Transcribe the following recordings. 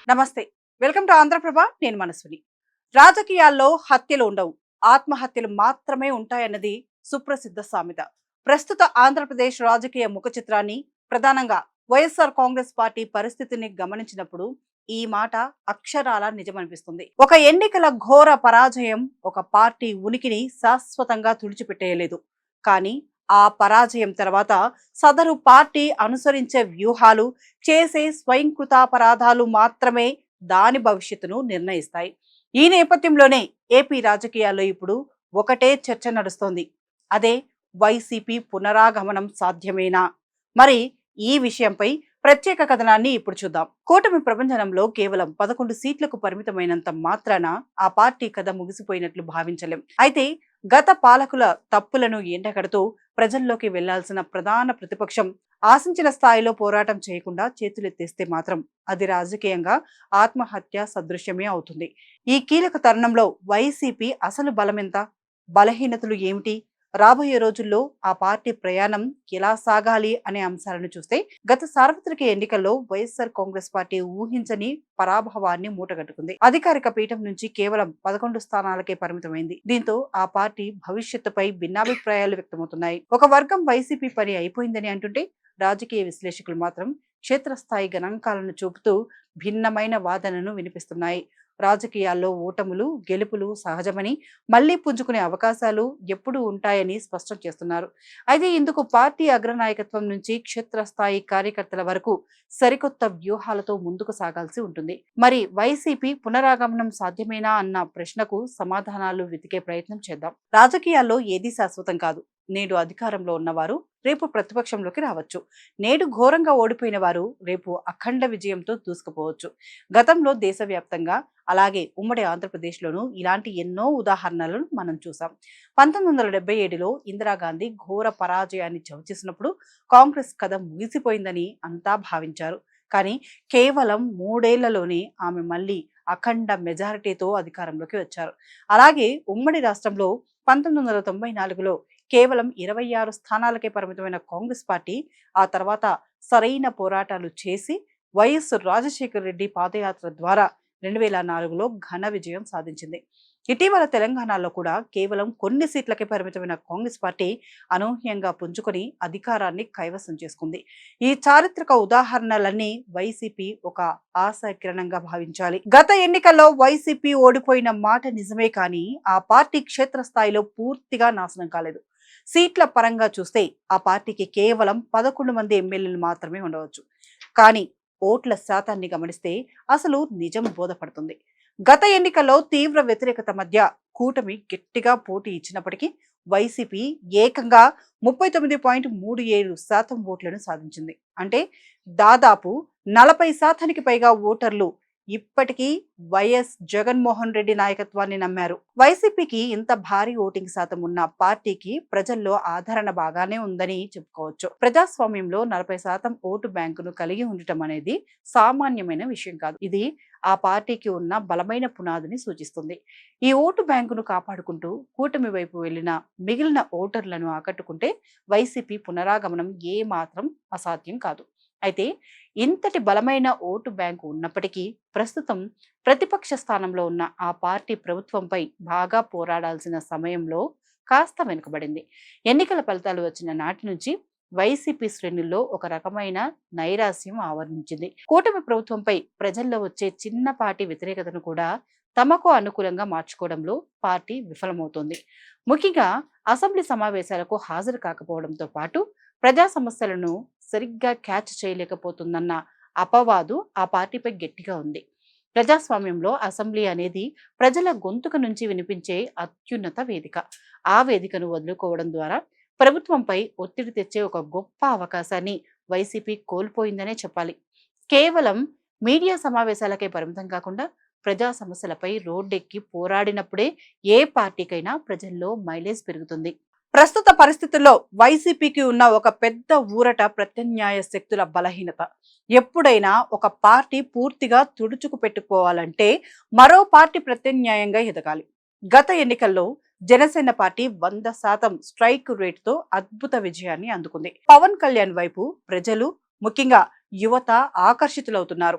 నమస్తే. Welcome to Andhra Prabha. నేను మనస్విని. రాజకీయాల్లో హత్యలు ఉండవు, ఆత్మహత్యలు మాత్రమే ఉంటాయన్నది సుప్రసిద్ధ సామెత. ప్రస్తుత ఆంధ్రప్రదేశ్ రాజకీయ ముఖ చిత్రాన్ని, ప్రధానంగా వైఎస్ఆర్ కాంగ్రెస్ పార్టీ పరిస్థితిని గమనించినప్పుడు ఈ మాట అక్షరాల నిజమనిపిస్తుంది. ఒక ఎన్నికల ఘోర పరాజయం ఒక పార్టీ ఉనికిని శాశ్వతంగా తుడిచిపెట్టేయలేదు. కానీ ఆ పరాజయం తర్వాత సదరు పార్టీ అనుసరించే వ్యూహాలు, చేసే స్వయంకృతాపరాధాలు మాత్రమే దాని భవిష్యత్తును నిర్ణయిస్తాయి. ఈ నేపథ్యంలోనే ఏపీ రాజకీయాల్లో ఇప్పుడు ఒకటే చర్చ నడుస్తోంది. అదే వైసీపీ పునరాగమనం సాధ్యమేనా? మరి ఈ విషయంపై ప్రత్యేక కథనాన్ని ఇప్పుడు చూద్దాం. కూటమి ప్రభంజనంలో కేవలం 11 సీట్లకు పరిమితమైనంత మాత్రాన ఆ పార్టీ కథ ముగిసిపోయినట్లు భావించలేం. అయితే గత పాలకుల తప్పులను ఎండగడుతూ ప్రజల్లోకి వెళ్లాల్సిన ప్రధాన ప్రతిపక్షం ఆశించిన స్థాయిలో పోరాటం చేయకుండా చేతులెత్తేస్తే మాత్రం అది రాజకీయంగా ఆత్మహత్య సదృశ్యమే అవుతుంది. ఈ కీలక తరుణంలో వైసీపీ అసలు బలమెంత, బలహీనతలు ఏమిటి, రాబోయే రోజుల్లో ఆ పార్టీ ప్రయాణం ఎలా సాగాలి అనే అంశాలను చూస్తే, గత సార్వత్రిక ఎన్నికల్లో వైఎస్ఆర్ కాంగ్రెస్ పార్టీ ఊహించని పరాభవాన్ని మూటగట్టుకుంది. అధికారిక పీఠం నుంచి కేవలం 11 స్థానాలకే పరిమితమైంది. దీంతో ఆ పార్టీ భవిష్యత్తుపై భిన్నాభిప్రాయాలు వ్యక్తమవుతున్నాయి. ఒక వర్గం వైసీపీ పని అయిపోయిందని అంటుంటే, రాజకీయ విశ్లేషకులు మాత్రం క్షేత్రస్థాయి గణాంకాలను చూపుతూ భిన్నమైన వాదనను వినిపిస్తున్నాయి. రాజకీయాల్లో ఓటములు గెలుపులు సహజమని, మళ్లీ పుంజుకునే అవకాశాలు ఎప్పుడూ ఉంటాయని స్పష్టం చేస్తున్నారు. అయితే ఇందుకు పార్టీ అగ్రనాయకత్వం నుంచి క్షేత్రస్థాయి కార్యకర్తల వరకు సరికొత్త వ్యూహాలతో ముందుకు సాగాల్సి ఉంటుంది. మరి వైసీపీ పునరాగమనం సాధ్యమేనా అన్న ప్రశ్నకు సమాధానాలు వెతికే ప్రయత్నం చేద్దాం. రాజకీయాల్లో ఏదీ శాశ్వతం కాదు. నేడు అధికారంలో ఉన్నవారు రేపు ప్రతిపక్షంలోకి రావచ్చు. నేడు ఘోరంగా ఓడిపోయిన వారు రేపు అఖండ విజయంతో దూసుకుపోవచ్చు. గతంలో దేశవ్యాప్తంగా, అలాగే ఉమ్మడి ఆంధ్రప్రదేశ్లోనూ ఇలాంటి ఎన్నో ఉదాహరణలను మనం చూసాం. 1977లో ఇందిరాగాంధీ ఘోర పరాజయాన్ని చవిచూసినప్పుడు కాంగ్రెస్ కథ ముగిసిపోయిందని అంతా భావించారు. కానీ కేవలం 3 ఏళ్లలోనే ఆమె మళ్ళీ అఖండ మెజారిటీతో అధికారంలోకి వచ్చారు. అలాగే ఉమ్మడి రాష్ట్రంలో 1994లో కేవలం 26 స్థానాలకే పరిమితమైన కాంగ్రెస్ పార్టీ ఆ తర్వాత సరైన పోరాటాలు చేసి వైఎస్ రాజశేఖర రెడ్డి పాదయాత్ర ద్వారా 2004లో ఘన విజయం సాధించింది. ఇటీవల తెలంగాణలో కూడా కేవలం కొన్ని సీట్లకే పరిమితమైన కాంగ్రెస్ పార్టీ అనూహ్యంగా పుంజుకొని అధికారాన్ని కైవసం చేసుకుంది. ఈ చారిత్రక ఉదాహరణలన్నీ వైసీపీ ఒక ఆశాకిరణంగా భావించాలి. గత ఎన్నికల్లో వైసీపీ ఓడిపోయిన మాట నిజమే, కానీ ఆ పార్టీ క్షేత్రస్థాయిలో పూర్తిగా నాశనం కాలేదు. సీట్ల పరంగా చూస్తే ఆ పార్టీకి కేవలం 11 మంది ఎమ్మెల్యేలు మాత్రమే ఉండవచ్చు. కానీ ఓట్ల శాతాన్ని గమనిస్తే అసలు నిజం బోధపడుతుంది. గత ఎన్నికల్లో తీవ్ర వ్యతిరేకత మధ్య కూటమి గట్టిగా పోటీ ఇచ్చినప్పటికీ వైసీపీ ఏకంగా 39.37% ఓట్లను సాధించింది. అంటే దాదాపు 40% పైగా ఓటర్లు ఇప్పటికీ వైఎస్ జగన్మోహన్ రెడ్డి నాయకత్వాన్ని నమ్మారు. వైసీపీకి ఇంత భారీ ఓటింగ్ శాతం ఉన్న పార్టీకి ప్రజల్లో ఆదరణ బాగానే ఉందని చెప్పుకోవచ్చు. ప్రజాస్వామ్యంలో 40% ఓటు బ్యాంకును కలిగి ఉండటం అనేది సామాన్యమైన విషయం కాదు. ఇది ఆ పార్టీకి ఉన్న బలమైన పునాదిని సూచిస్తుంది. ఈ ఓటు బ్యాంకును కాపాడుకుంటూ కూటమి వైపు వెళ్లిన మిగిలిన ఓటర్లను ఆకట్టుకుంటే వైసీపీ పునరాగమనం ఏ మాత్రం అసాధ్యం కాదు. అయితే ఇంతటి బలమైన ఓటు బ్యాంకు ఉన్నప్పటికీ ప్రస్తుతం ప్రతిపక్ష స్థానంలో ఉన్న ఆ పార్టీ ప్రభుత్వంపై బాగా పోరాడాల్సిన సమయంలో కాస్త వెనుకబడింది. ఎన్నికల ఫలితాలు వచ్చిన నాటి నుంచి వైసీపీ శ్రేణుల్లో ఒక రకమైన నైరాశ్యం ఆవరించింది. కూటమి ప్రభుత్వంపై ప్రజల్లో వచ్చే చిన్నపాటి వ్యతిరేకతను కూడా తమకు అనుకూలంగా మార్చుకోవడంలో పార్టీ విఫలమవుతోంది. ముఖ్యంగా అసెంబ్లీ సమావేశాలకు హాజరు కాకపోవడంతో పాటు ప్రజా సమస్యలను సరిగ్గా క్యాచ్ చేయలేకపోతుందన్న అపవాదు ఆ పార్టీపై గట్టిగా ఉంది. ప్రజాస్వామ్యంలో అసెంబ్లీ అనేది ప్రజల గొంతుక నుంచి వినిపించే అత్యున్నత వేదిక. ఆ వేదికను వదులుకోవడం ద్వారా ప్రభుత్వంపై ఒత్తిడి తెచ్చే ఒక గొప్ప అవకాశాన్ని వైసీపీ కోల్పోయిందనే చెప్పాలి. కేవలం మీడియా సమావేశాలకే పరిమితం కాకుండా ప్రజా సమస్యలపై రోడ్డెక్కి పోరాడినప్పుడే ఏ పార్టీకైనా ప్రజల్లో మైలేజ్ పెరుగుతుంది. ప్రస్తుత పరిస్థితుల్లో వైసీపీకి ఉన్న ఒక పెద్ద ఊరట ప్రత్యామ్నాయ శక్తుల బలహీనత. ఎప్పుడైనా ఒక పార్టీ పూర్తిగా తుడుచుకు పెట్టుకోవాలంటే మరో పార్టీ ప్రత్యామ్నాయంగా ఎదగాలి. గత ఎన్నికల్లో జనసేన పార్టీ 100% స్ట్రైక్ రేటుతో అద్భుత విజయాన్ని అందుకుంది. పవన్ కళ్యాణ్ వైపు ప్రజలు, ముఖ్యంగా యువత ఆకర్షితులవుతున్నారు.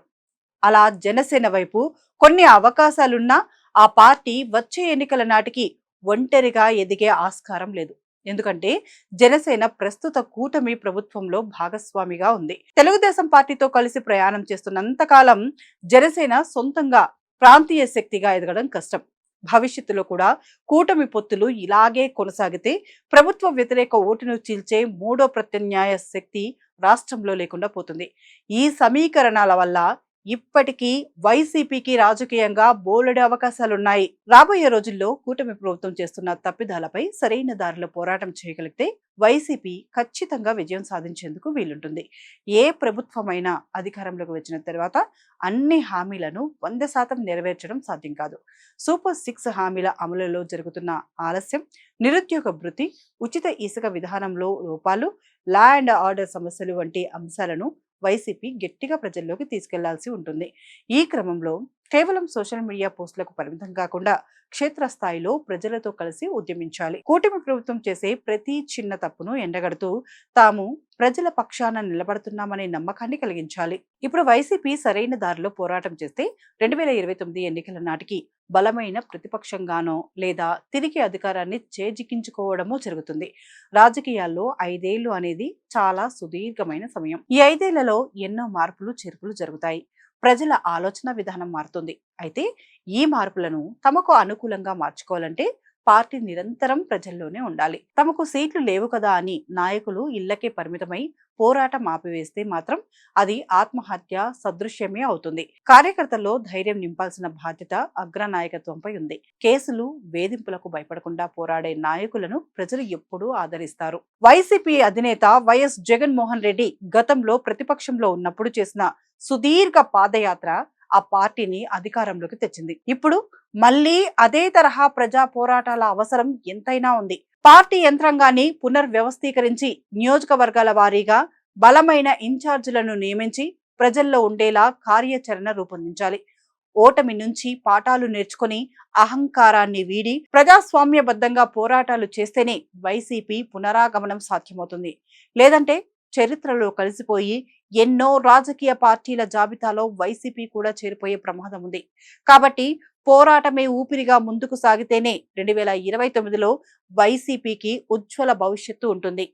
అలా జనసేన వైపు కొన్ని అవకాశాలున్నా ఆ పార్టీ వచ్చే ఎన్నికల నాటికి ఒంటరిగా ఎదిగే ఆస్కారం లేదు. ఎందుకంటే జనసేన ప్రస్తుత కూటమి ప్రభుత్వంలో భాగస్వామిగా ఉంది. తెలుగుదేశం పార్టీతో కలిసి ప్రయాణం చేస్తున్నంత కాలం జనసేన సొంతంగా ప్రాంతీయ శక్తిగా ఎదగడం కష్టం. భవిష్యత్తులో కూడా కూటమి పొత్తులు ఇలాగే కొనసాగితే ప్రభుత్వ వ్యతిరేక ఓటును చీల్చే మూడో ప్రత్యామ్నాయ శక్తి రాష్ట్రంలో లేకుండా పోతుంది. ఈ సమీకరణాల వల్ల ఇప్పటికీ వైసీపీకి రాజకీయంగా బోలెడు అవకాశాలున్నాయి. రాబోయే రోజుల్లో కూటమి ప్రభుత్వం చేస్తున్న తప్పిదాలపై సరైన దారిలో పోరాటం చేయగలిగితే వైసీపీ ఖచ్చితంగా విజయం సాధించేందుకు వీలుంటుంది. ఏ ప్రభుత్వమైనా అధికారంలోకి వచ్చిన తర్వాత అన్ని హామీలను 100% నెరవేర్చడం సాధ్యం కాదు. సూపర్ 6 హామీల అమలులో జరుగుతున్న ఆలస్యం, నిరుద్యోగ భృతి, ఉచిత ఇసుక విధానంలో లోపాలు, లా అండ్ ఆర్డర్ సమస్యలు వంటి అంశాలను వైసీపీ గట్టిగా ప్రజల్లోకి తీసుకెళ్లాల్సి ఉంటుంది. ఈ క్రమంలో కేవలం సోషల్ మీడియా పోస్టులకు పరిమితం కాకుండా క్షేత్రస్థాయిలో ప్రజలతో కలిసి ఉద్యమించాలి. కూటమి ప్రభుత్వం చేసే ప్రతి చిన్న తప్పును ఎండగడుతూ తాము ప్రజల పక్షాన నిలబడుతున్నామనే నమ్మకాన్ని కలిగించాలి. ఇప్పుడు వైసీపీ సరైన దారిలో పోరాటం చేస్తే 2029 ఎన్నికల నాటికి బలమైన ప్రతిపక్షంగానో లేదా తిరిగి అధికారాన్ని చేజిక్కించుకోవడమో జరుగుతుంది. రాజకీయాల్లో 5 ఏళ్లు అనేది చాలా సుదీర్ఘమైన సమయం. ఈ 5 ఏళ్లలో ఎన్నో మార్పులు చేర్పులు జరుగుతాయి. ప్రజల ఆలోచన విధానం మారుతుంది. అయితే ఈ మార్పులను తమకు అనుకూలంగా మార్చుకోవాలంటే పార్టీ నిరంతరం ప్రజల్లోనే ఉండాలి. తమకు సీట్లు లేవు కదా అని నాయకులు ఇళ్లకే పరిమితమై పోరాటం ఆపివేస్తే మాత్రం అది ఆత్మహత్య సదృశ్యమే అవుతుంది. కార్యకర్తల్లో ధైర్యం నింపాల్సిన బాధ్యత అగ్రనాయకత్వంపై ఉంది. కేసులు, వేధింపులకు భయపడకుండా పోరాడే నాయకులను ప్రజలు ఎప్పుడూ ఆదరిస్తారు. వైసీపీ అధినేత వైఎస్ జగన్మోహన్ రెడ్డి గతంలో ప్రతిపక్షంలో ఉన్నప్పుడు చేసిన సుదీర్ఘ పాదయాత్ర ఆ పార్టీని అధికారంలోకి తెచ్చింది. ఇప్పుడు మళ్ళీ అదే తరహా ప్రజా పోరాటాల అవసరం ఎంతైనా ఉంది. పార్టీ యంత్రాంగాన్ని పునర్వ్యవస్థీకరించి నియోజకవర్గాల వారీగా బలమైన ఇన్ఛార్జీలను నియమించి ప్రజల్లో ఉండేలా కార్యాచరణ రూపొందించాలి. ఓటమి నుంచి పాఠాలు నేర్చుకుని అహంకారాన్ని వీడి ప్రజాస్వామ్యబద్ధంగా పోరాటాలు చేస్తేనే వైసీపీ పునరాగమనం సాధ్యమవుతుంది. లేదంటే చరిత్రలో కలిసిపోయి ఎన్నో రాజకీయ పార్టీల జాబితాలో వైసీపీ కూడా చేరిపోయే ప్రమాదం ఉంది. కాబట్టి పోరాటమే ఊపిరిగా ముందుకు సాగితేనే 2029లో వైసీపీకి ఉజ్వల భవిష్యత్తు ఉంటుంది.